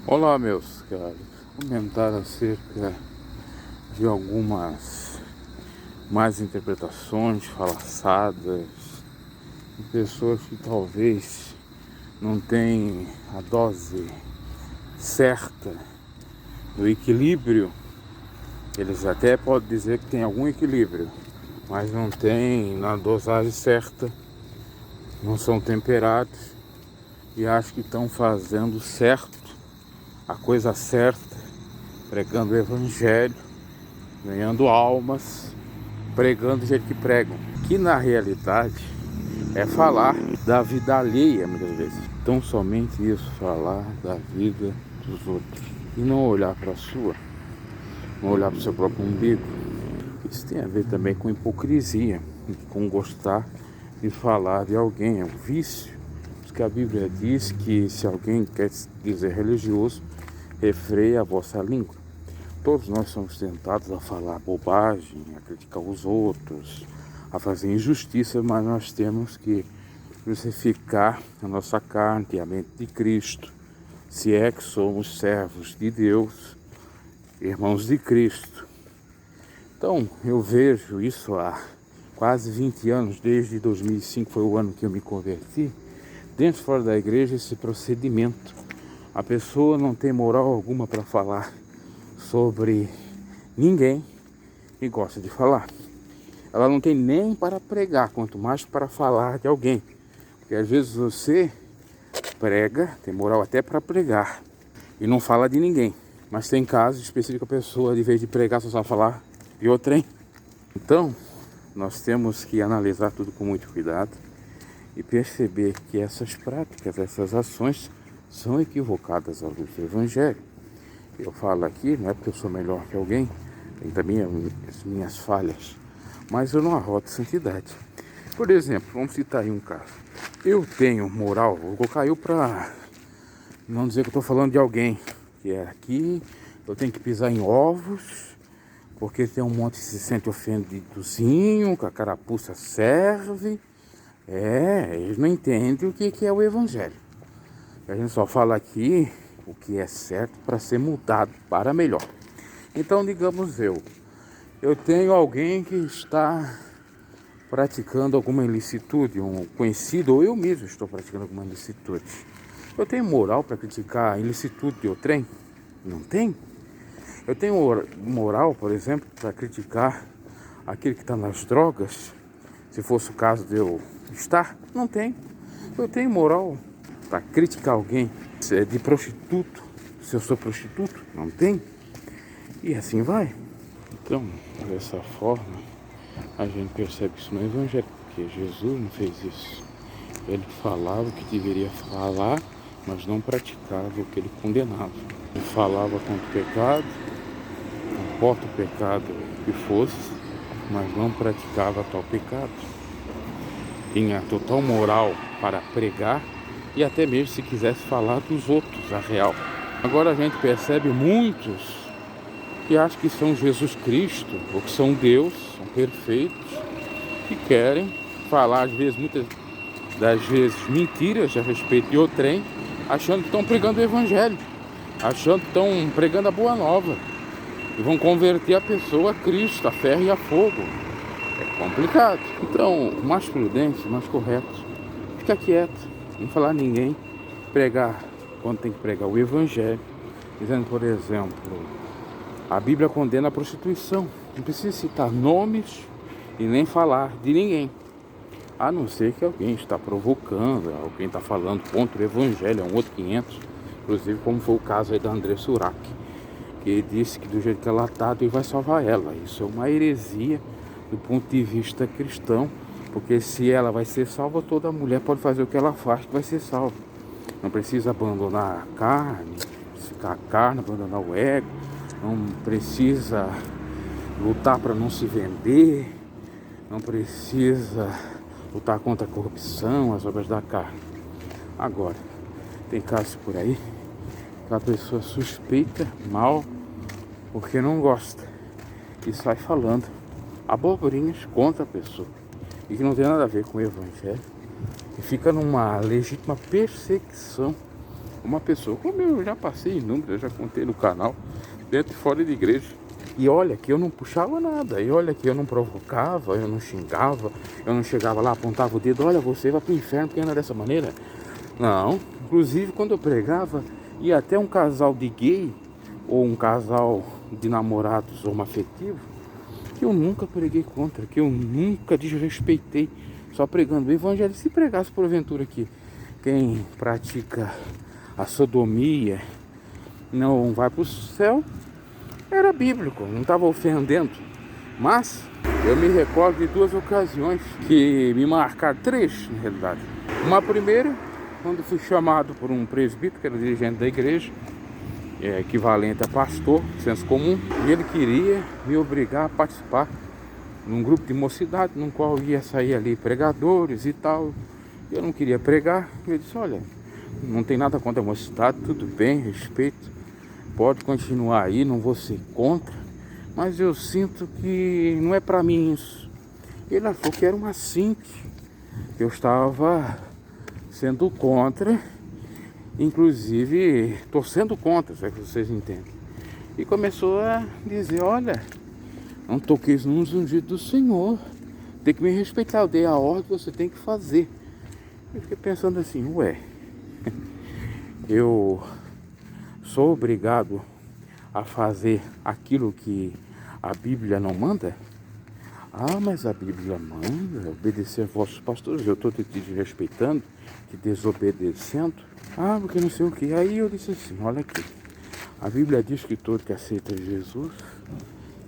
Olá, meus caros. Comentar acerca de algumas más interpretações, falaçadas, de pessoas que talvez não têm a dose certa do equilíbrio. Eles até podem dizer que tem algum equilíbrio, mas não tem na dosagem certa, não são temperados e acham que estão fazendo certo, a coisa certa, pregando o evangelho, ganhando almas, pregando do jeito que pregam, que na realidade é falar da vida alheia muitas vezes. Então somente isso, falar da vida dos outros e não olhar para a sua, não olhar para o seu próprio umbigo. Isso tem a ver também com hipocrisia, com gostar de falar de alguém, é um vício. Porque a Bíblia diz que se alguém quer dizer religioso, refreia a vossa língua. Todos nós somos tentados a falar bobagem, a criticar os outros, a fazer injustiça, mas nós temos que crucificar a nossa carne e a mente de Cristo, se é que somos servos de Deus, irmãos de Cristo. Então, eu vejo isso há quase 20 anos, desde 2005 foi o ano que eu me converti, dentro e fora da igreja, esse procedimento. A pessoa não tem moral alguma para falar sobre ninguém e gosta de falar. Ela não tem nem para pregar, quanto mais para falar de alguém. Porque às vezes você prega, tem moral até para pregar e não fala de ninguém. Mas tem casos específicos, a pessoa, de vez de pregar, só sabe falar de outrem. Então, nós temos que analisar tudo com muito cuidado e perceber que essas práticas, essas ações são equivocadas à luz do Evangelho. Eu falo aqui, não é porque eu sou melhor que alguém, tem também as minhas falhas, mas eu não arroto santidade. Por exemplo, vamos citar aí um caso. Eu tenho moral, vou colocar eu para não dizer que eu estou falando de alguém que é aqui, eu tenho que pisar em ovos, porque tem um monte que se sente ofendidozinho, que a carapuça serve. Eles não entendem o que é o Evangelho. A gente só fala aqui o que é certo para ser mudado para melhor. Então, digamos eu tenho alguém que está praticando alguma ilicitude, um conhecido, ou eu mesmo estou praticando alguma ilicitude. Eu tenho moral para criticar a ilicitude de outrem? Não tem. Eu tenho moral, por exemplo, para criticar aquele que está nas drogas, se fosse o caso de eu estar? Não tem. Eu tenho moral para criticar alguém de prostituto, se eu sou prostituto? Não tem. E assim vai. Então, dessa forma, a gente percebe isso no Evangelho, porque Jesus não fez isso. Ele falava o que deveria falar, mas não praticava o que ele condenava. Ele falava contra o pecado, não importa o pecado que fosse, mas não praticava tal pecado. Tinha total moral para pregar e até mesmo se quisesse falar dos outros, a real. Agora a gente percebe muitos que acham que são Jesus Cristo, ou que são Deus, são perfeitos, que querem falar, às vezes, muitas das vezes, mentiras a respeito de outrem, achando que estão pregando o Evangelho, achando que estão pregando a Boa Nova, e vão converter a pessoa a Cristo, a ferro e a fogo. É complicado. Então, o mais prudente, o mais correto, ficar quieto, não falar a ninguém, pregar quando tem que pregar o Evangelho, dizendo, por exemplo, a Bíblia condena a prostituição. Não precisa citar nomes e nem falar de ninguém. A não ser que alguém está provocando, alguém está falando contra o Evangelho, é um outro 500. Inclusive, como foi o caso aí da André Surak, que ele disse que do jeito que ela está, Deus vai salvar ela. Isso é uma heresia do ponto de vista cristão, porque se ela vai ser salva, toda mulher pode fazer o que ela faz que vai ser salva. Não precisa abandonar a carne, ficar a carne, abandonar o ego, não precisa lutar para não se vender, não precisa lutar contra a corrupção, as obras da carne. Agora, tem casos por aí que a pessoa suspeita mal porque não gosta e sai falando abobrinhas contra a pessoa e que não tem nada a ver com o Evangelho e fica numa legítima perseguição uma pessoa, como eu já passei inúmeras, eu já contei no canal, dentro e fora de igreja. E olha que eu não puxava nada, e olha que eu não provocava, eu não xingava, eu não chegava lá, apontava o dedo, olha, você vai pro inferno porque anda dessa maneira. Não, inclusive quando eu pregava, ia até um casal de gay, ou um casal de namorados homoafetivos, que eu nunca preguei contra, que eu nunca desrespeitei, só pregando o evangelho. Se pregasse porventura que quem pratica a sodomia não vai para o céu, era bíblico, não estava ofendendo. Mas eu me recordo de duas ocasiões que me marcaram, três na realidade. Uma primeira, quando fui chamado por um presbítero, que era dirigente da igreja, equivalente a pastor, senso comum, e ele queria me obrigar a participar num grupo de mocidade, no qual ia sair ali pregadores e tal. Eu não queria pregar, eu disse, olha, não tem nada contra a mocidade, tudo bem, respeito, pode continuar aí, não vou ser contra, mas eu sinto que não é para mim isso. Ele achou que era uma cinque, eu estava sendo contra, inclusive torcendo contra, se é que vocês entendem. E começou a dizer, olha, não toqueis nos ungidos do Senhor, tem que me respeitar, eu dei a ordem, você tem que fazer. Eu fiquei pensando assim, ué, eu sou obrigado a fazer aquilo que a Bíblia não manda? Ah, mas a Bíblia manda obedecer a vossos pastores, eu estou te desrespeitando, te desobedecendo. Ah, porque não sei o que. Aí eu disse assim, olha aqui, a Bíblia diz que todo que aceita Jesus,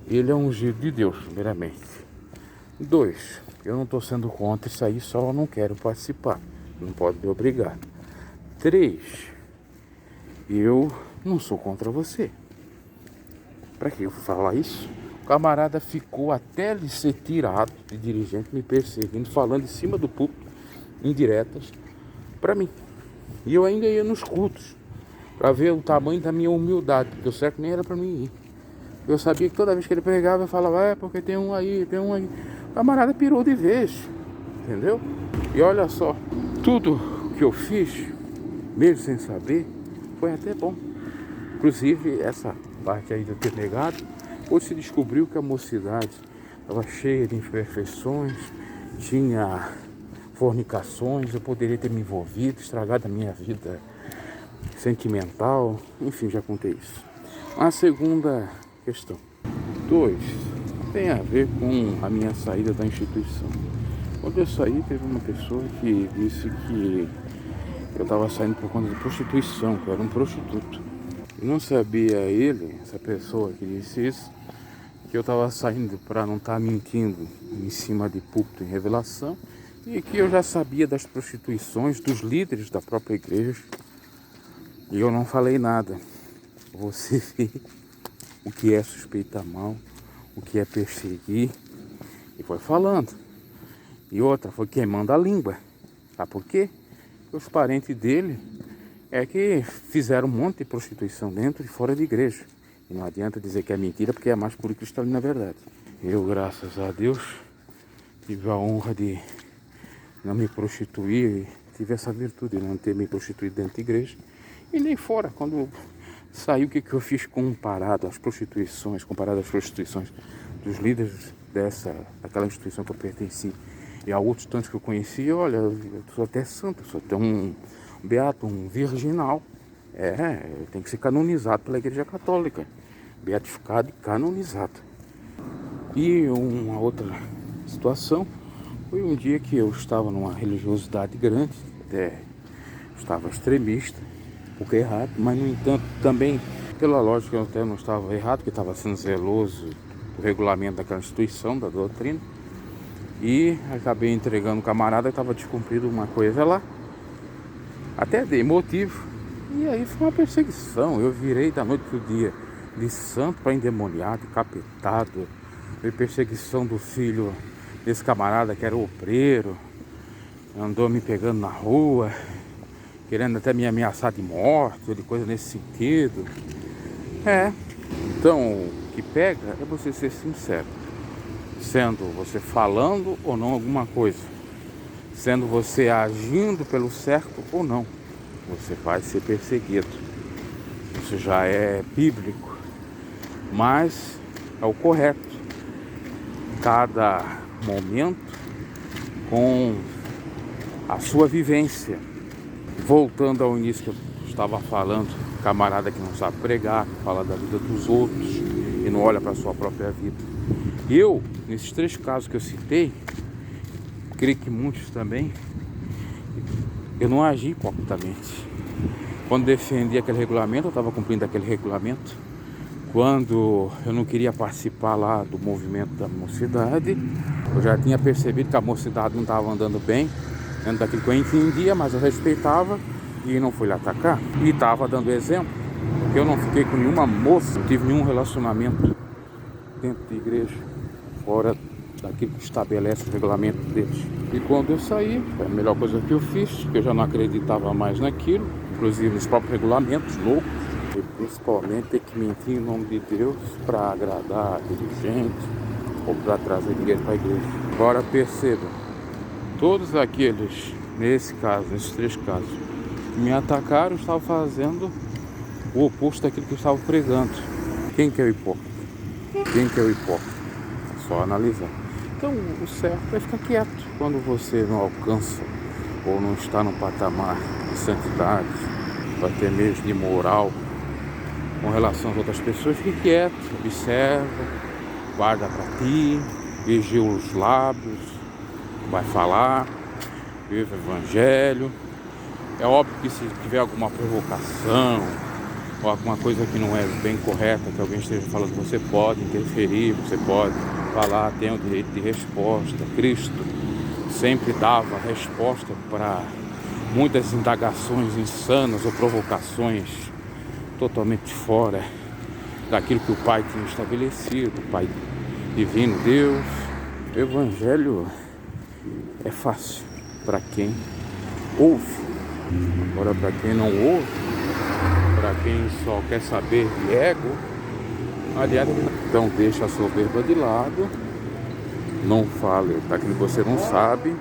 ele é ungido de Deus, primeiramente. 2, eu não estou sendo contra isso aí, só eu não quero participar, não pode me obrigar. 3, eu não sou contra você. Para que eu vou falar isso? O camarada ficou até ele ser tirado de dirigente, me perseguindo, falando em cima do púlpito, indiretas, para mim. E eu ainda ia nos cultos, para ver o tamanho da minha humildade, porque o certo nem era para mim ir. Eu sabia que toda vez que ele pregava, eu falava, porque tem um aí, tem um aí. O camarada pirou de vez, entendeu? E olha só, tudo que eu fiz, mesmo sem saber, foi até bom. Inclusive, essa parte aí de eu ter negado, hoje se descobriu que a mocidade estava cheia de imperfeições, tinha fornicações, eu poderia ter me envolvido, estragado a minha vida sentimental, enfim, já contei isso. A segunda questão. 2, tem a ver com a minha saída da instituição. Quando eu saí, teve uma pessoa que disse que eu estava saindo por conta de prostituição, que eu era um prostituto. Não sabia ele, essa pessoa que disse isso, que eu estava saindo para não estar mentindo em cima de púlpito em revelação, e que eu já sabia das prostituições dos líderes da própria igreja, e eu não falei nada. Você vê o que é suspeitar mal, o que é perseguir, e foi falando. E outra, foi queimando a língua. Sabe por quê? Porque os parentes dele que fizeram um monte de prostituição dentro e fora de igreja. E não adianta dizer que é mentira, porque é mais puro cristalino na verdade. Eu, graças a Deus, tive a honra de não me prostituir, e tive essa virtude de não ter me prostituído dentro da igreja. E nem fora, quando saiu, o que eu fiz comparado às prostituições, dos líderes daquela instituição que eu pertenci, e a outros tantos que eu conheci. Olha, eu sou até santo, eu sou até um beato, um virginal. Eu tenho que ser canonizado pela Igreja Católica, beatificado e canonizado. E uma outra situação foi um dia que eu estava numa religiosidade grande, até estava extremista, um pouco errado, mas no entanto também, pela lógica, eu até não estava errado, porque estava sendo zeloso do regulamento daquela instituição, da doutrina, e acabei entregando o camarada, estava descumprido uma coisa lá, até dei motivo, e aí foi uma perseguição. Eu virei da noite pro dia de santo para endemoniado, capetado. Foi perseguição do filho desse camarada que era obreiro, andou me pegando na rua, querendo até me ameaçar de morte, ou de coisa nesse sentido. Então o que pega é você ser sincero, sendo você falando ou não alguma coisa, sendo você agindo pelo certo ou não. você vai ser perseguido. Isso já é bíblico, mas é o correto. Cada momento com a sua vivência. Voltando ao início que eu estava falando, camarada que não sabe pregar, que fala da vida dos outros e não olha para a sua própria vida. Eu, nesses 3 casos que eu citei, creio que muitos também, eu não agi hipocritamente. Quando defendi aquele regulamento, eu estava cumprindo aquele regulamento. Quando eu não queria participar lá do movimento da mocidade, eu já tinha percebido que a mocidade não estava andando bem, dentro daquilo que eu entendia, mas eu respeitava e não fui lá atacar. E estava dando exemplo, porque eu não fiquei com nenhuma moça, não tive nenhum relacionamento dentro da igreja, fora daquilo que estabelece o regulamento deles. E quando eu saí, foi a melhor coisa que eu fiz, porque eu já não acreditava mais naquilo, inclusive nos próprios regulamentos loucos, e principalmente ter que mentir em nome de Deus para agradar a dirigente ou para trazer dinheiro para a igreja. Agora percebam, todos aqueles, nesse caso, nesses 3 casos, que me atacaram, estavam fazendo o oposto daquilo que eu estava pregando. Quem que é o hipócrita? Quem que é o hipócrita? É só analisar. Então, o certo é ficar quieto. Quando você não alcança ou não está no patamar de santidade, ou até mesmo de moral, com relação às outras pessoas, fique quieto, observa, guarda para ti, vigia os lábios, vai falar, vive o evangelho. É óbvio que se tiver alguma provocação ou alguma coisa que não é bem correta, que alguém esteja falando, você pode interferir, você pode falar, tem o direito de resposta. Cristo sempre dava resposta para muitas indagações insanas ou provocações totalmente fora daquilo que o Pai tinha estabelecido, o Pai divino, Deus. O Evangelho é fácil para quem ouve. Agora, para quem não ouve, para quem só quer saber de ego, aliás, então deixa a soberba de lado, não fale daquilo que você não sabe,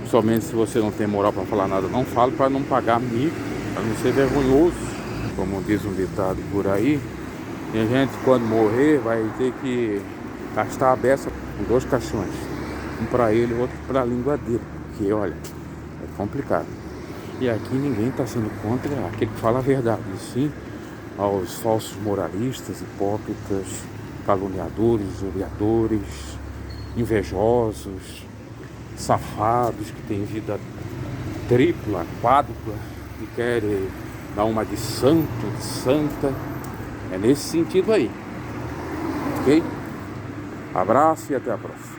somente se você não tem moral para falar nada, não fale, para não pagar mico, para não ser vergonhoso. Como diz um ditado por aí, e a gente quando morrer vai ter que gastar a beça com 2 caixões, um para ele e outro para a língua dele, porque olha, é complicado. E aqui ninguém está sendo contra aquele que fala a verdade, sim aos falsos moralistas, hipócritas, caluniadores, odiadores, invejosos, safados que têm vida tripla, quádrupla e querem dar uma de santo, de santa. É nesse sentido aí, ok? Abraço e até a próxima.